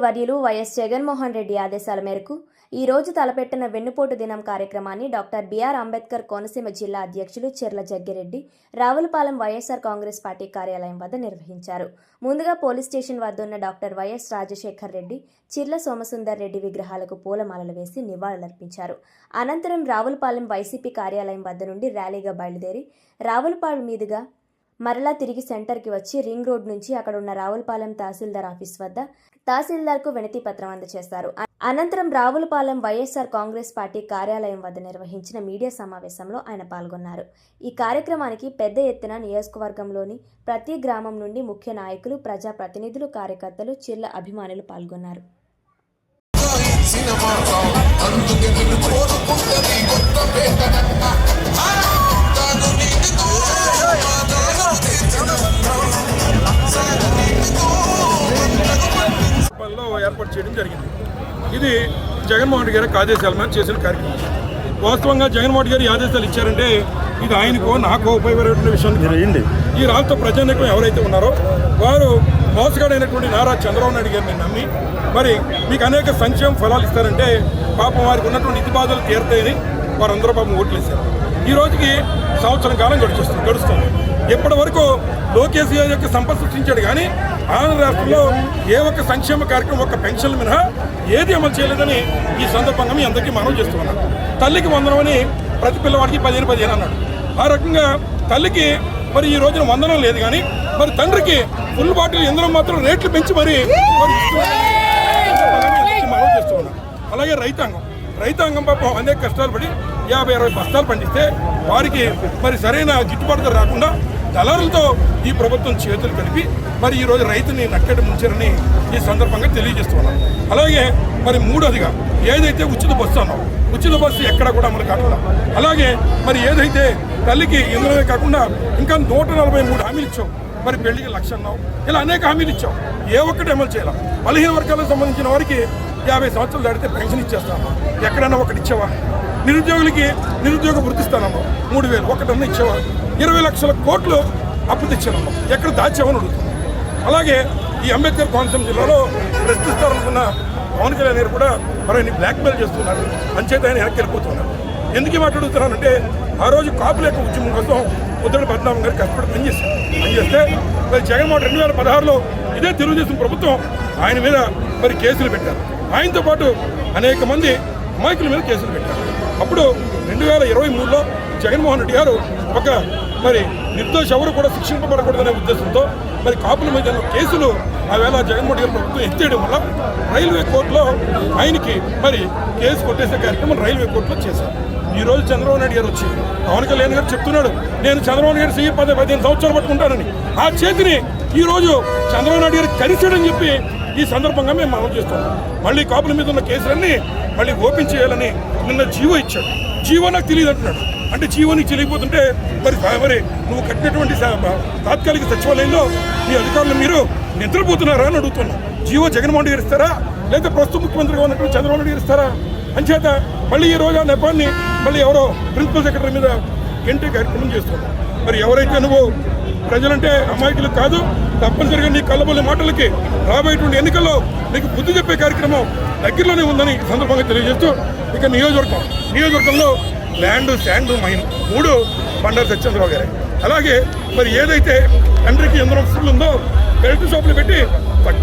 వర్యులు వైఎస్ జగన్మోహన్ రెడ్డి ఆదేశాల మేరకు ఈ రోజు తలపెట్టిన వెన్నుపోటు దినం కార్యక్రమాన్ని డాక్టర్ బిఆర్ అంబేద్కర్ కోనసీమ జిల్లా అధ్యక్షులు చెర్ల జగ్గిరెడ్డి రావులపాలెం వైఎస్ఆర్ కాంగ్రెస్ పార్టీ కార్యాలయం వద్ద నిర్వహించారు. ముందుగా పోలీస్ స్టేషన్ వద్ద ఉన్న డాక్టర్ వైఎస్ రాజశేఖర్ రెడ్డి, చిర్ల సోమసుందర్ రెడ్డి విగ్రహాలకు పూలమాలలు వేసి నివాళులర్పించారు. అనంతరం రావులపాలెం వైసీపీ కార్యాలయం వద్ద నుండి ర్యాలీగా బయలుదేరి రావులపాలెం మీదుగా మరలా తిరిగి సెంటర్కి వచ్చి రింగ్ రోడ్ నుంచి అక్కడ ఉన్న రావులపాలెం తహసీల్దార్ ఆఫీస్ వద్ద తహసీల్దార్కు వినతి పత్రం అందజేశారు. అనంతరం రావులపాలెం వైఎస్ఆర్ కాంగ్రెస్ పార్టీ కార్యాలయం వద్ద నిర్వహించిన మీడియా సమావేశంలో ఆయన పాల్గొన్నారు. ఈ కార్యక్రమానికి పెద్ద ఎత్తున నియోజకవర్గంలోని ప్రతి గ్రామం నుండి ముఖ్య నాయకులు, ప్రజాప్రతినిధులు, కార్యకర్తలు, చిర్ల అభిమానులు పాల్గొన్నారు. ఏర్పాటు చేయడం జరిగింది. ఇది జగన్మోహన్ రెడ్డి గారికి ఆదేశాల మీద చేసిన కార్యక్రమం. వాస్తవంగా జగన్మోహన్ రెడ్డి గారు ఆదేశాలు ఇచ్చారంటే ఇది ఆయనకో నాకో ఉపయోగపడే విషయం జరిగింది. ఈ రాష్ట్ర ప్రజానీకం ఎవరైతే ఉన్నారో వారు మోసగాడైనటువంటి నారా చంద్రబాబు నాయుడు గారిని నమ్మి మరి మీకు అనేక సంక్షేమ ఫలాలు ఇస్తారంటే పాపం వారికి ఉన్నటువంటి ఇతి బాధలు తీరుతాయని వారందరూ పాపం ఓట్లు వేశారు. ఈ రోజుకి సంవత్సరం కాలం గడుస్తుంది. ఇప్పటి వరకు లోకేష్ గారి యొక్క సంపద సృష్టించాడు కానీ ఆంధ్ర రాష్ట్రంలో ఏ ఒక్క సంక్షేమ కార్యక్రమం, ఒక్క పెన్షన్ల మినహా ఏది అమలు చేయలేదని ఈ సందర్భంగా మీ అందరికీ మనవి చేస్తున్నాం. తల్లికి వందనం అని ప్రతి పిల్లవాడికి 15 అన్నాడు. ఆ రకంగా తల్లికి మరి ఈ రోజున వందనం లేదు కానీ మరి తండ్రికి ఫుల్ బాటిల్ ఇందులో మాత్రం రేట్లు పెంచి మరి మనవి చేస్తున్నాం. అలాగే రైతాంగం పాపం అనేక కష్టాలు పడి 50-60 బస్తాలు పండిస్తే వారికి మరి సరైన గిట్టుబాటు ధర రాకుండా దళారులతో ఈ ప్రభుత్వం చేతులు కలిపి మరి ఈరోజు రైతుని నక్కడి ముంచారని ఈ సందర్భంగా తెలియజేస్తున్నాం. అలాగే మరి మూడోదిగా ఏదైతే ఉచిత బస్సు అన్నాం, ఉచిత బస్సు ఎక్కడ కూడా అమలు కాకుండా, అలాగే మరి ఏదైతే తల్లికి ఇందులోనే కాకుండా ఇంకా 143 హామీలు ఇచ్చాం. మరి పెళ్లికి 1,00,000 అన్నాం. ఇలా అనేక హామీలు ఇచ్చాం. ఏ ఒక్కటి అమలు చేయాలి. 15 వర్గాలకు సంబంధించిన వారికి 50 సంవత్సరాలు దాటితే పెన్షన్ ఇచ్చేస్తాము. ఎక్కడన్నా ఒకటి ఇచ్చావా? నిరుద్యోగులకి నిరుద్యోగ వృత్తిస్తానమ్మా 3,000 ఒకటన్నా ఇచ్చావా? 20 లక్షల కోట్లు అప్పు తెచ్చానమ్మా. ఎక్కడ దాచావని అడుగుతున్నాం. అలాగే ఈ అంబేద్కర్ కోనసీమ జిల్లాలో ప్రశ్నిస్తారనుకున్న పవన్ కళ్యాణ్ గారు కూడా మరి బ్లాక్మెయిల్ చేస్తున్నారు. అంచేత ఆయన వెనక్కి వెళ్ళిపోతున్నారు. ఎందుకు మాట్లాడుతున్నానంటే ఆ రోజు కాపుల యొక్క ఉద్యమం కోసం ఉద్దడి పద్మనాభం గారు కష్టపడి పనిచేస్తే మరి జగన్మోహన్ 2016లో ఇదే తెలుగుదేశం ప్రభుత్వం ఆయన మీద మరి కేసులు పెట్టారు. ఆయనతో పాటు అనేక మంది అమాయకుల మీద కేసులు పెట్టారు. అప్పుడు 2023లో జగన్మోహన్ రెడ్డి గారు ఒక మరి నిర్దోష ఎవరు కూడా శిక్షింపబడకూడదనే ఉద్దేశంతో మరి కాపుల మీద కేసులు ఆవేళ జగన్మోహన్ రెడ్డి గారు ప్రభుత్వం ఎత్తేయడం వల్ల రైల్వే కోర్టులో ఆయనకి మరి కేసు కొట్టేసే కార్యక్రమం రైల్వే కోర్టులో చేశారు. ఈ రోజు చంద్రబాబు నాయుడు గారు వచ్చి పవన్ కళ్యాణ్ గారు చెప్తున్నాడు, నేను చంద్రబాబు నాయుడు గారు 15 సంవత్సరాలు పట్టుకుంటానని. ఆ చేతిని ఈ రోజు చంద్రబాబు నాయుడు గారు కలిసాడని చెప్పి ఈ సందర్భంగా మేము మనం చేస్తున్నాం. మళ్ళీ కాపుల మీద ఉన్న కేసులన్నీ మళ్ళీ ఓపెన్ చేయాలని నిన్న జీవో ఇచ్చాడు. జీవో నాకు తెలియదు అంటున్నాడు. అంటే జీవో నీకు తెలియకపోతుంటే మరి నువ్వు కట్టినటువంటి తాత్కాలిక సచివాలయంలో మీ అధికారులు మీరు నిద్రపోతున్నారా అని అడుగుతున్నాం. జీవో జగన్మోహన్ రెడ్డి గారు ఇస్తారా, లేదా ప్రస్తుత ముఖ్యమంత్రిగా ఉన్నటువంటి చంద్రబాబు నాయుడు గారు ఇస్తారా? అంచేత మళ్ళీ ఈ రోజు ఆ నెపాన్ని మళ్ళీ ఎవరో ప్రిన్సిపల్ సెక్రటరీ మీద గంటే కార్యక్రమం చేస్తున్నాం. మరి ఎవరైతే నువ్వు ప్రజలంటే అమాయకులు కాదు, తప్పనిసరిగా నీ కళ్ళబొల్లి మాటలకి రాబోయేటువంటి ఎన్నికల్లో నీకు బుద్ధి చెప్పే కార్యక్రమం దగ్గరలోనే ఉందని సందర్భంగా తెలియజేస్తూ ఇక నియోజకవర్గంలో land, sand, mine 3 Bandaru Satyendra Rao గారే. అలాగే మరి ఏదైతే తండ్రికి ఎందరో ఫుల్ ఉందో బెల్ట్ షాపులు పెట్టి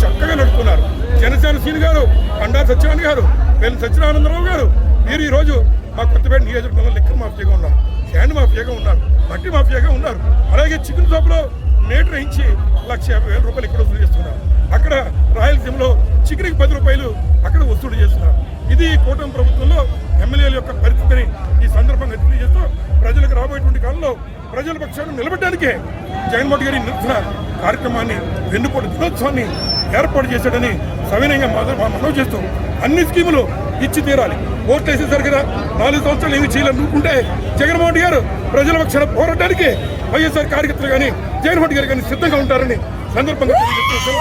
చక్కగా నడుపుతున్నారు. జనసేన సీని గారు, బండారు సత్యనారాయణ గారు, వేలు సత్యనారాయణరావు గారు వీరు ఈరోజు మా కొత్తపేట నియోజకవర్గంలో లిక్కర్ మాఫియాగా ఉన్నారు, శాండ్ మాఫియాగా ఉన్నారు, మట్టి మాఫియాగా ఉన్నారు. అలాగే చికెన్ షాప్లో మీటర్ వేయించి 1,50,000 రూపాయలు ఇక్కడ వసూలు చేస్తున్నారు. అక్కడ రాయలసీమలో చికెన్కి 10 రూపాయలు అక్కడ వసూలు చేస్తున్నారు. ఇది కూటమి ప్రభుత్వంలో ఎమ్మెల్యేల యొక్క పరిస్థితిని ఈ సందర్భంగా తెలియజేస్తూ ప్రజలకు రాబోయేటువంటి కాలంలో ప్రజల పక్షాన్ని నిలబెట్టడానికే జగన్మోహన్ గారి నిరసన కార్యక్రమాన్ని, వెన్నుపోటు దినోత్సవాన్ని ఏర్పాటు చేశాడని సవినయంగా మనవి చేస్తూ అన్ని స్కీములు ఇచ్చి తీరాలి. ఓట్లు వేసేసరికి కదా 4 సంవత్సరాలు ఏమి చేయాలనుకుంటే జగన్మోహన్ రెడ్డి గారు ప్రజల పక్షాన పోరాటానికి వైఎస్ఆర్ కార్యకర్తలు కానీ జగన్మోహన్ రెడ్డి గారు కానీ సిద్ధంగా ఉంటారని సందర్భంగా తెలియజేస్తూ